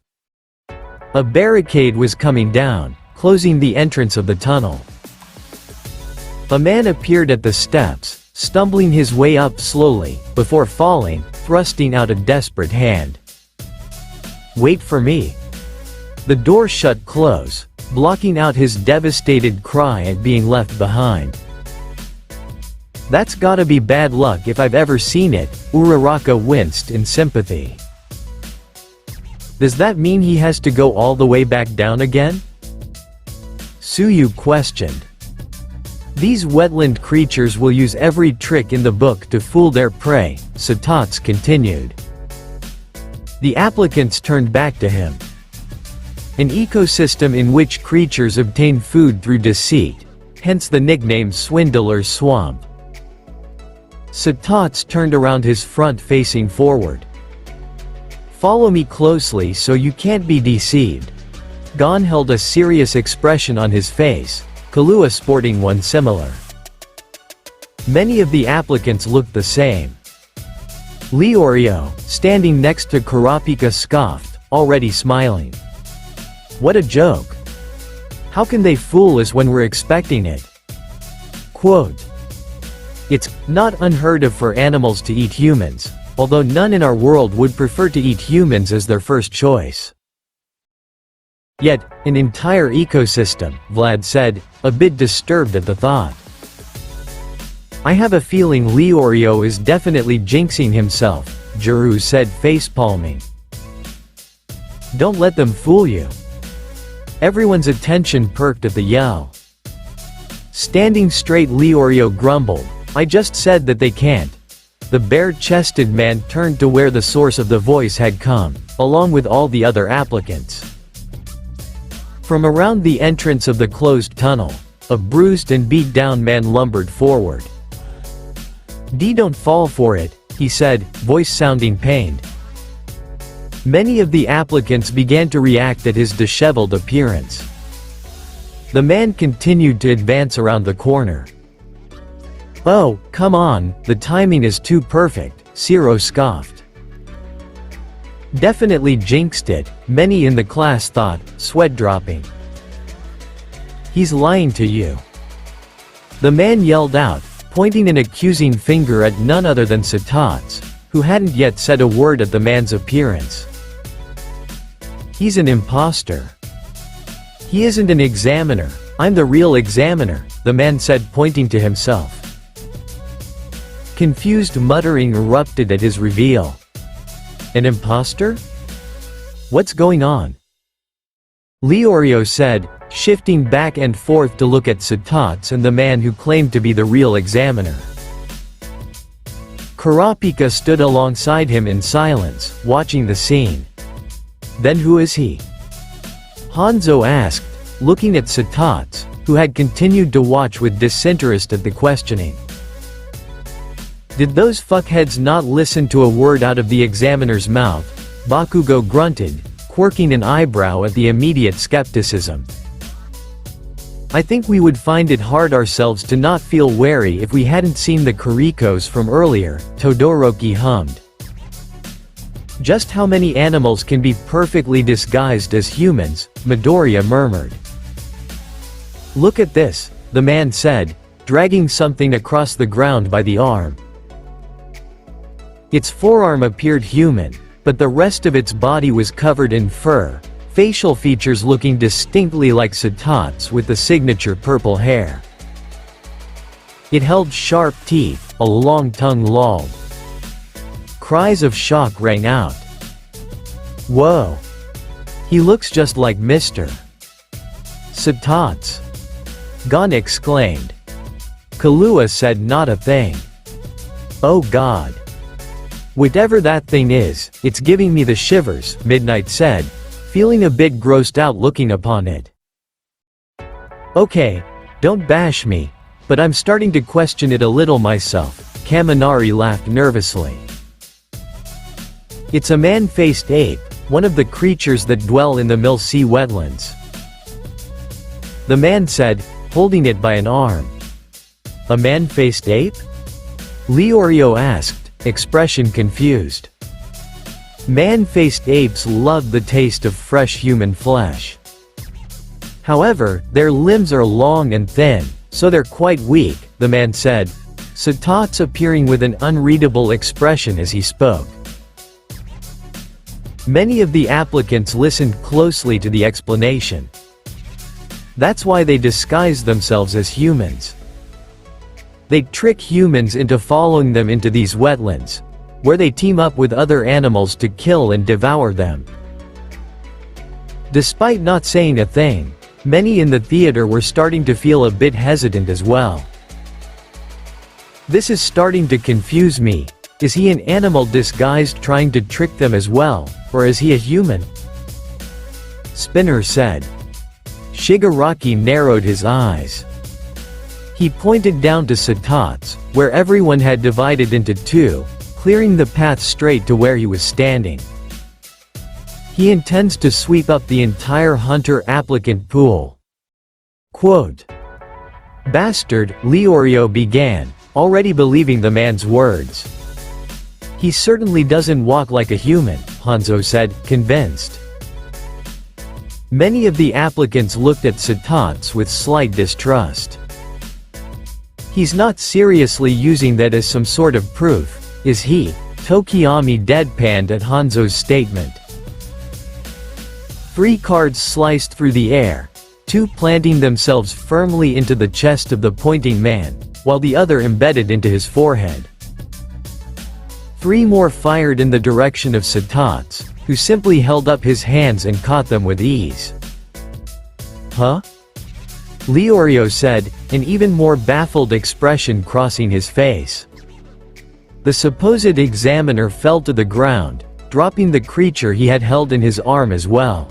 A barricade was coming down, closing the entrance of the tunnel. A man appeared at the steps, stumbling his way up slowly, before falling, thrusting out a desperate hand. Wait for me. The door shut close, blocking out his devastated cry at being left behind. That's gotta be bad luck if I've ever seen it, Uraraka winced in sympathy. Does that mean he has to go all the way back down again? Suyu questioned. These wetland creatures will use every trick in the book to fool their prey, Satats continued. The applicants turned back to him. An ecosystem in which creatures obtain food through deceit, hence the nickname Swindler's Swamp. Satats turned around his front facing forward. Follow me closely so you can't be deceived. Gon held a serious expression on his face, Kahlua sporting one similar. Many of the applicants looked the same. Leorio, standing next to Kurapika scoffed, already smiling. What a joke. How can they fool us when we're expecting it? Quote. It's not unheard of for animals to eat humans, although none in our world would prefer to eat humans as their first choice. Yet, an entire ecosystem, Vlad said, a bit disturbed at the thought. I have a feeling Leorio is definitely jinxing himself, Juru said face-palming. Don't let them fool you. Everyone's attention perked at the yell. Standing straight, Leorio grumbled, I just said that they can't. The bare-chested man turned to where the source of the voice had come, along with all the other applicants. From around the entrance of the closed tunnel, a bruised and beat-down man lumbered forward. Don't fall for it, he said, voice sounding pained. Many of the applicants began to react at his disheveled appearance. The man continued to advance around the corner. Oh, come on, the timing is too perfect, Ciro scoffed. Definitely jinxed it, many in the class thought, sweat dropping. He's lying to you. The man yelled out, pointing an accusing finger at none other than Satats, who hadn't yet said a word at the man's appearance. He's an imposter. He isn't an examiner, I'm the real examiner, the man said, pointing to himself. Confused muttering erupted at his reveal. An imposter? What's going on? Leorio said, shifting back and forth to look at Satats and the man who claimed to be the real examiner. Kurapika stood alongside him in silence, watching the scene. Then who is he? Hanzo asked, looking at Satats, who had continued to watch with disinterest at the questioning. Did those fuckheads not listen to a word out of the examiner's mouth? Bakugo grunted, quirking an eyebrow at the immediate skepticism. I think we would find it hard ourselves to not feel wary if we hadn't seen the Kurikos from earlier, Todoroki hummed. Just how many animals can be perfectly disguised as humans, Midoriya murmured. Look at this, the man said, dragging something across the ground by the arm. Its forearm appeared human, but the rest of its body was covered in fur, facial features looking distinctly like Satats with the signature purple hair. It held sharp teeth, a long tongue lolled. Cries of shock rang out. Whoa! He looks just like Mr. Satats. Gon exclaimed. Kahlua said not a thing. Oh God. Whatever that thing is, it's giving me the shivers, Midnight said, feeling a bit grossed out looking upon it. Okay, don't bash me, but I'm starting to question it a little myself, Kaminari laughed nervously. It's a man-faced ape, one of the creatures that dwell in the Mill Sea wetlands. The man said, holding it by an arm. A man-faced ape? Leorio asked, expression confused. Man-faced apes love the taste of fresh human flesh. However, their limbs are long and thin, so they're quite weak, the man said, Satats appearing with an unreadable expression as he spoke. Many of the applicants listened closely to the explanation. That's why they disguise themselves as humans. They trick humans into following them into these wetlands, where they team up with other animals to kill and devour them. Despite not saying a thing, many in the theater were starting to feel a bit hesitant as well. This is starting to confuse me. Is he an animal disguised trying to trick them as well, or is he a human? Spinner said. Shigaraki narrowed his eyes. He pointed down to Satats, where everyone had divided into two, clearing the path straight to where he was standing. He intends to sweep up the entire hunter applicant pool. Quote. Bastard, Leorio began, already believing the man's words. He certainly doesn't walk like a human, Hanzo said, convinced. Many of the applicants looked at Satats with slight distrust. He's not seriously using that as some sort of proof, is he? Tokiyami deadpanned at Hanzo's statement. 3 cards sliced through the air, 2 planting themselves firmly into the chest of the pointing man, while the other embedded into his forehead. 3 more fired in the direction of Satats, who simply held up his hands and caught them with ease. Huh? Leorio said, an even more baffled expression crossing his face. The supposed examiner fell to the ground, dropping the creature he had held in his arm as well.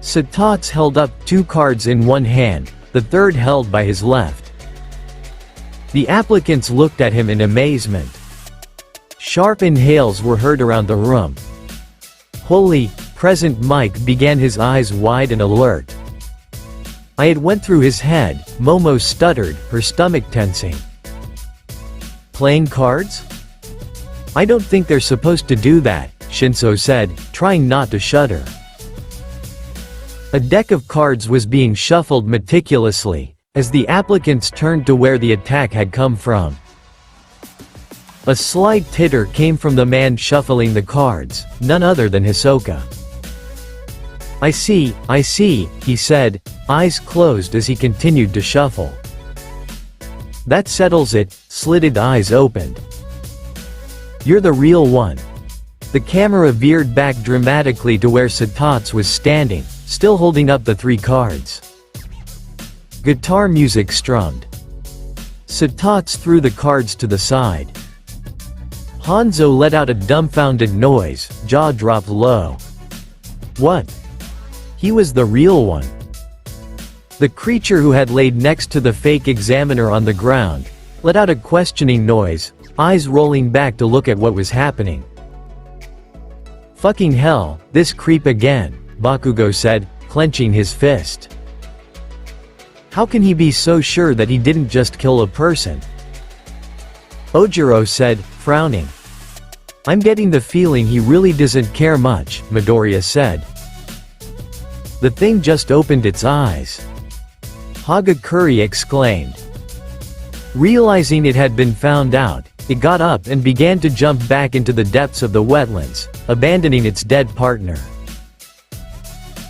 Satats held up 2 cards in one hand, the third held by his left. The applicants looked at him in amazement. Sharp inhales were heard around the room. Holy, present Mike began his eyes wide and alert. I had went through his head, Momo stuttered, her stomach tensing. Playing cards? I don't think they're supposed to do that, Shinso said, trying not to shudder. A deck of cards was being shuffled meticulously, as the applicants turned to where the attack had come from. A slight titter came from the man shuffling the cards, none other than Hisoka. I see, he said, eyes closed as he continued to shuffle. That settles it, slitted eyes opened. You're the real one. The camera veered back dramatically to where Satats was standing, still holding up the 3 cards. Guitar music strummed. Satats threw the cards to the side. Hanzo let out a dumbfounded noise, jaw dropped low. What? He was the real one. The creature who had laid next to the fake examiner on the ground, let out a questioning noise, eyes rolling back to look at what was happening. Fucking hell, this creep again, Bakugo said, clenching his fist. How can he be so sure that he didn't just kill a person? Ojiro said, frowning. I'm getting the feeling he really doesn't care much, Midoriya said. The thing just opened its eyes. Hagakure exclaimed. Realizing it had been found out, it got up and began to jump back into the depths of the wetlands, abandoning its dead partner.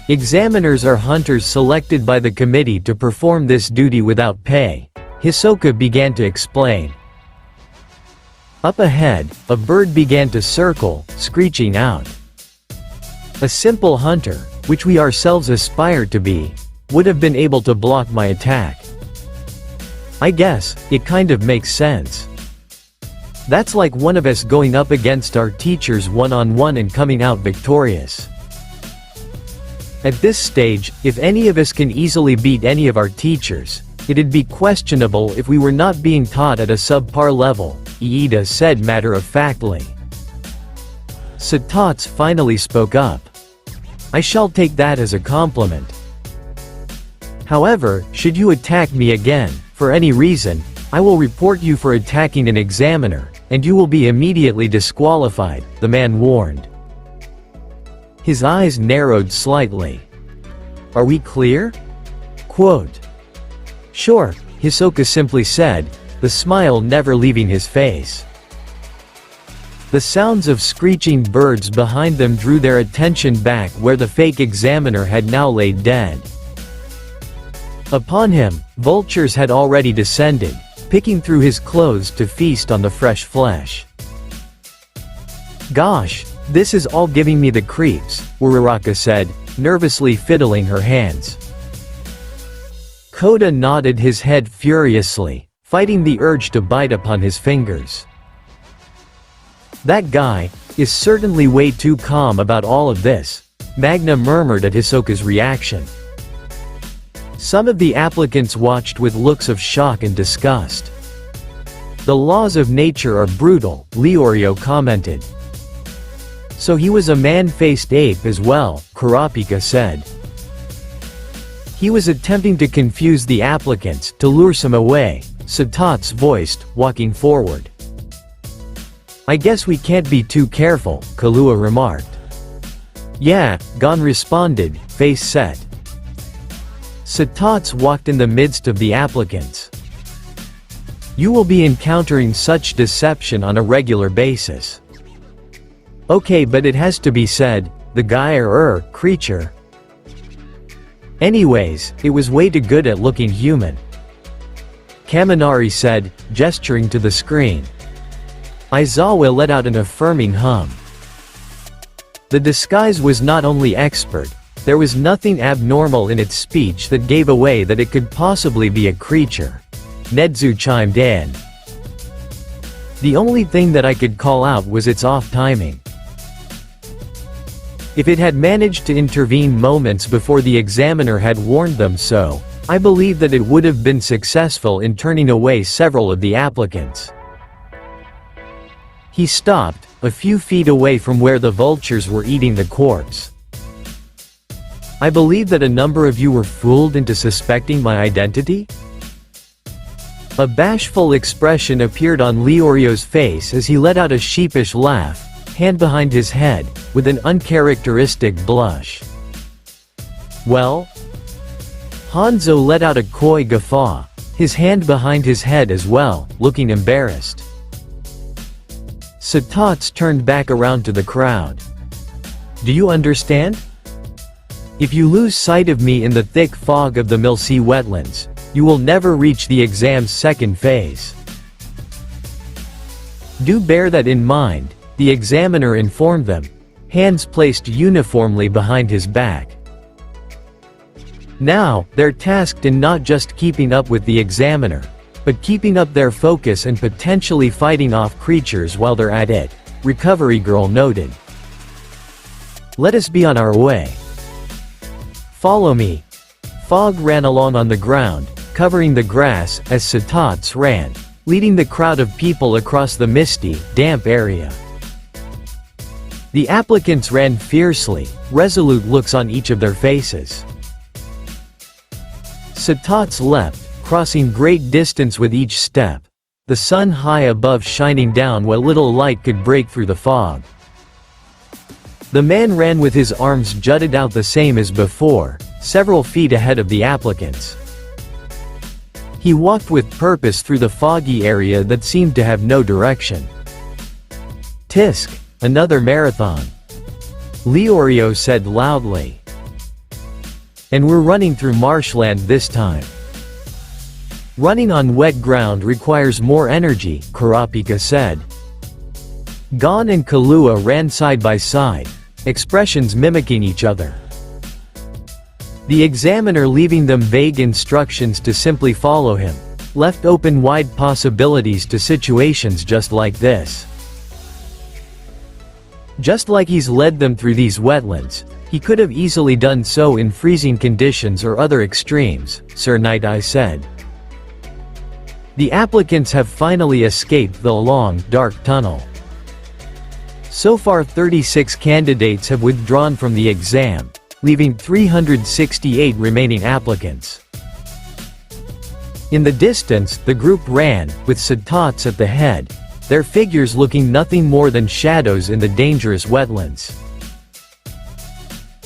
Examiners are hunters selected by the committee to perform this duty without pay, Hisoka began to explain. Up ahead, a bird began to circle, screeching out. A simple hunter, which we ourselves aspire to be. would have been able to block my attack. I guess, it kind of makes sense. That's like one of us going up against our teachers one-on-one and coming out victorious. At this stage, if any of us can easily beat any of our teachers, it'd be questionable if we were not being taught at a subpar level, Iida said matter-of-factly. Satats finally spoke up. I shall take that as a compliment. However, should you attack me again, for any reason, I will report you for attacking an examiner, and you will be immediately disqualified, the man warned. His eyes narrowed slightly. Are we clear? Quote. Sure, Hisoka simply said, the smile never leaving his face. The sounds of screeching birds behind them drew their attention back where the fake examiner had now laid dead. Upon him, vultures had already descended, picking through his clothes to feast on the fresh flesh. Gosh, this is all giving me the creeps, Uraraka said, nervously fiddling her hands. Koda nodded his head furiously, fighting the urge to bite upon his fingers. That guy is certainly way too calm about all of this, Magna murmured at Hisoka's reaction. Some of the applicants watched with looks of shock and disgust. The laws of nature are brutal, Leorio commented. So he was a man-faced ape as well, Kurapika said. He was attempting to confuse the applicants, to lure some away, Satats voiced, walking forward. I guess we can't be too careful, Kahlua remarked. Yeah, Gon responded, face set. Satats walked in the midst of the applicants. You will be encountering such deception on a regular basis. Okay, but it has to be said, the guy or creature. Anyways, it was way too good at looking human. Kaminari said, gesturing to the screen. Aizawa let out an affirming hum. The disguise was not only expert, there was nothing abnormal in its speech that gave away that it could possibly be a creature. Nedzu chimed in. The only thing that I could call out was its off timing. If it had managed to intervene moments before the examiner had warned them so, I believe that it would have been successful in turning away several of the applicants. He stopped, a few feet away from where the vultures were eating the corpse. I believe that a number of you were fooled into suspecting my identity? A bashful expression appeared on Leorio's face as he let out a sheepish laugh, hand behind his head, with an uncharacteristic blush. Well? Hanzo let out a coy guffaw, his hand behind his head as well, looking embarrassed. Satats turned back around to the crowd. Do you understand? If you lose sight of me in the thick fog of the Milsea wetlands, you will never reach the exam's second phase. Do bear that in mind, the examiner informed them, hands placed uniformly behind his back. Now, they're tasked in not just keeping up with the examiner, but keeping up their focus and potentially fighting off creatures while they're at it, Recovery Girl noted. Let us be on our way. Follow me. Fog ran along on the ground, covering the grass as Satats ran, leading the crowd of people across the misty, damp area. The applicants ran fiercely, resolute looks on each of their faces. Satats leapt, crossing great distance with each step, the sun high above shining down what little light could break through the fog. The man ran with his arms jutted out the same as before, several feet ahead of the applicants. He walked with purpose through the foggy area that seemed to have no direction. Tisk, another marathon. Leorio said loudly. And we're running through marshland this time. Running on wet ground requires more energy, Kurapika said. Gon and Kahlua ran side by side, expressions mimicking each other. The examiner, leaving them vague instructions to simply follow him, left open wide possibilities to situations just like this. Just like he's led them through these wetlands, he could have easily done so in freezing conditions or other extremes, Sir Night-Eye said. The applicants have finally escaped the long, dark tunnel. So far 36 candidates have withdrawn from the exam, leaving 368 remaining applicants. In the distance, the group ran, with Satats at the head, their figures looking nothing more than shadows in the dangerous wetlands.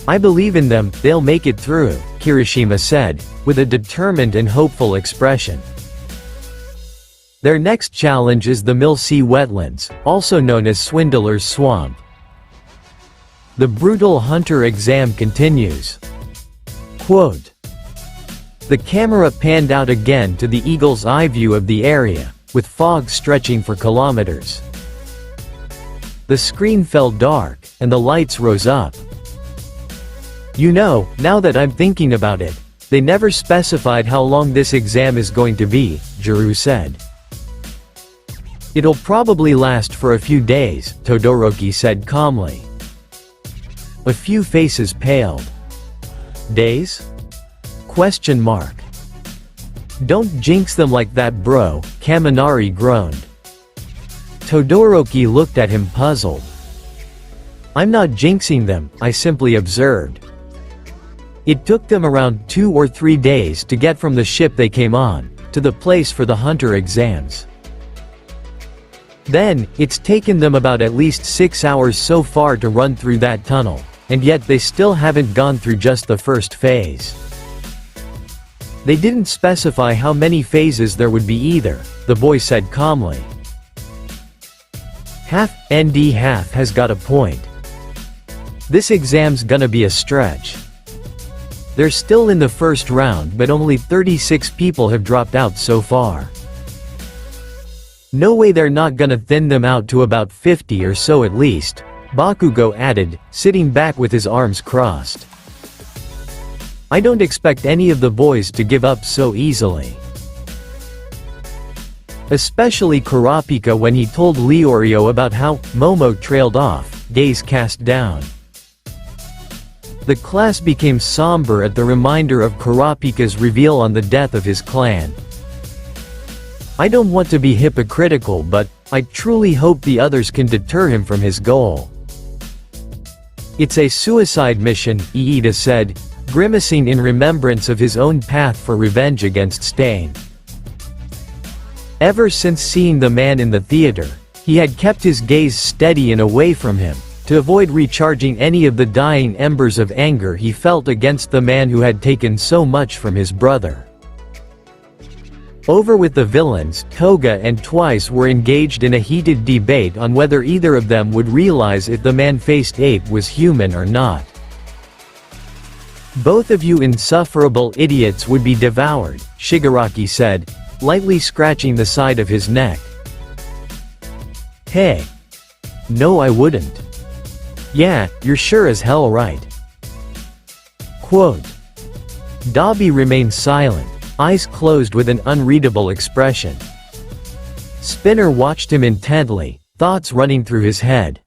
"I believe in them, they'll make it through," Kirishima said, with a determined and hopeful expression. Their next challenge is the Mill Sea Wetlands, also known as Swindler's Swamp. The brutal hunter exam continues. Quote, "The camera panned out again to the eagle's eye view of the area, with fog stretching for kilometers. The screen fell dark, and the lights rose up. You know, now that I'm thinking about it, they never specified how long this exam is going to be," Juru said. "It'll probably last for a few days," Todoroki said calmly. A few faces paled. "Days? Question mark. Don't jinx them like that, bro," Kaminari groaned. Todoroki looked at him puzzled. "I'm not jinxing them, I simply observed. It took them around 2 or 3 days to get from the ship they came on, to the place for the hunter exams. Then, it's taken them about at least 6 hours so far to run through that tunnel, and yet they still haven't gone through just the first phase. They didn't specify how many phases there would be either," the boy said calmly. Half has got a point. This exam's gonna be a stretch. They're still in the first round, but only 36 people have dropped out so far. No way they're not gonna thin them out to about 50 or so at least, Bakugo added, sitting back with his arms crossed. "I don't expect any of the boys to give up so easily. Especially Kurapika when he told Leorio about how Momo trailed off, gaze cast down." The class became somber at the reminder of Kurapika's reveal on the death of his clan. "I don't want to be hypocritical, but I truly hope the others can deter him from his goal. It's a suicide mission," Iida said, grimacing in remembrance of his own path for revenge against Stain. Ever since seeing the man in the theater, he had kept his gaze steady and away from him, to avoid recharging any of the dying embers of anger he felt against the man who had taken so much from his brother. Over with the villains, Toga and Twice were engaged in a heated debate on whether either of them would realize if the man-faced ape was human or not. "Both of you insufferable idiots would be devoured," Shigaraki said, lightly scratching the side of his neck. "Hey. No, I wouldn't." "Yeah, you're sure as hell right." Quote. Dabi remained silent, eyes closed with an unreadable expression. Spinner watched him intently, thoughts running through his head.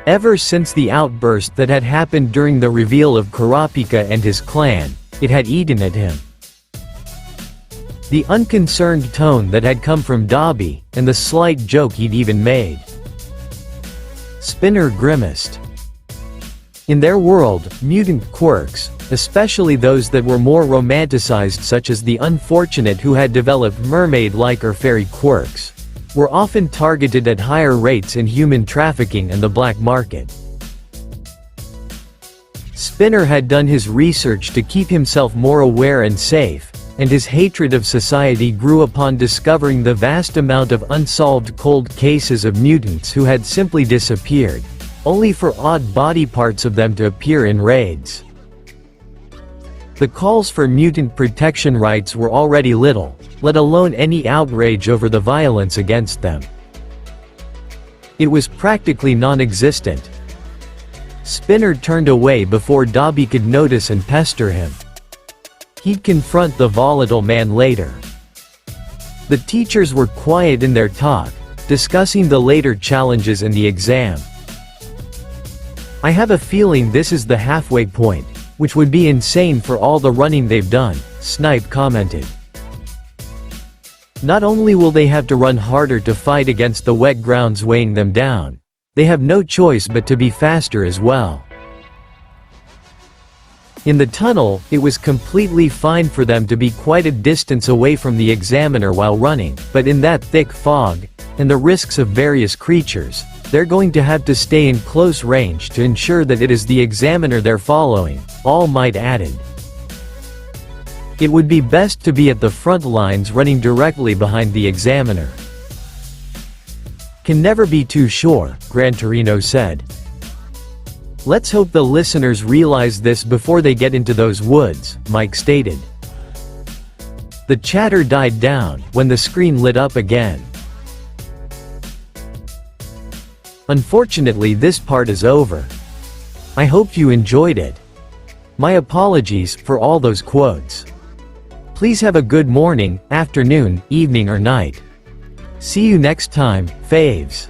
Ever since the outburst that had happened during the reveal of Kurapika and his clan, it had eaten at him. The unconcerned tone that had come from Dabi, and the slight joke he'd even made. Spinner grimaced. In their world, mutant quirks, especially those that were more romanticized, such as the unfortunate who had developed mermaid-like or fairy quirks, were often targeted at higher rates in human trafficking and the black market. Spinner had done his research to keep himself more aware and safe, and his hatred of society grew upon discovering the vast amount of unsolved cold cases of mutants who had simply disappeared, only for odd body parts of them to appear in raids. The calls for mutant protection rights were already little, let alone any outrage over the violence against them. It was practically non-existent. Spinner turned away before Dobby could notice and pester him. He'd confront the volatile man later. The teachers were quiet in their talk, discussing the later challenges in the exam. "I have a feeling this is the halfway point, which would be insane for all the running they've done," Snipe commented. "Not only will they have to run harder to fight against the wet grounds weighing them down, they have no choice but to be faster as well." In the tunnel, it was completely fine for them to be quite a distance away from the examiner while running, but in that thick fog, and the risks of various creatures, they're going to have to stay in close range to ensure that it is the examiner they're following, All Might added. "It would be best to be at the front lines running directly behind the examiner." "Can never be too sure," Gran Torino said. "Let's hope the listeners realize this before they get into those woods," Mike stated. The chatter died down when the screen lit up again. Unfortunately, this part is over. I hope you enjoyed it. My apologies for all those quotes. Please have a good morning, afternoon, evening or night. See you next time, faves.